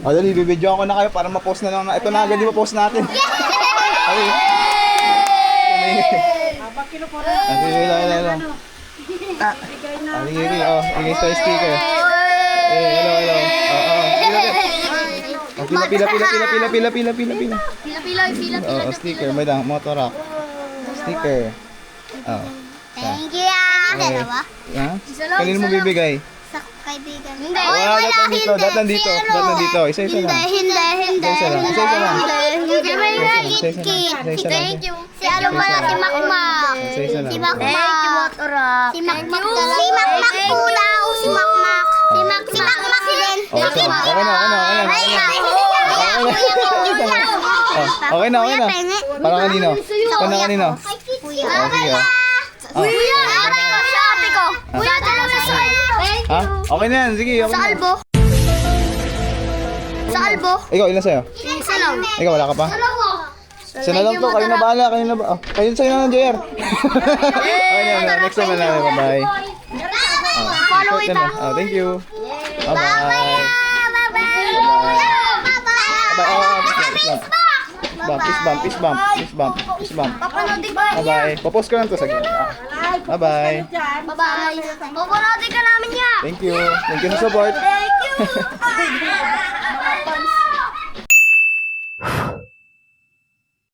O, dali, bibidyoan ko na kayo para ma-post na lang. Ito na agad yung ma-post natin. Okay. Hello. Ingay sa sticker. Hello. Pila. Oh, sticker, may dang motorak. Sticker. Oh. Thank you ah. Dalawa? Ha? Kanino mo bibigay? Sa kaibigan. Hindi. Dat nandito. Isa-isa lang. Hindi. Isa lang. Thank you. Si ano pala, si Makmak. Isa-isa lang. Si Makmak. Si Makmak talaga. Si Makmak pulaw. Si Makmak. Si Makmak din. Okay na. Para kanino? Kuya. Sige. Kuya, ate ko. Kuya, dalawa sa Ha? Okay na yan. Sige. Sa albo. Sa albo. Ikaw, ilan sa'yo? Isa lang. Ikaw, wala ka pa? Isa na lang to. Kayo na bahala. Kayo sa'yo na ng JR. Okay na yan. Next time na lang. Bye-bye. Follow it ah. Thank you. Bye-bye. Bye-bye. Peace bump. Bye-bye. Popost ko lang to sa gilid. Bye-bye. Bye-bye. Pupunotin ka namin niya. Thank you sa support. Thank you.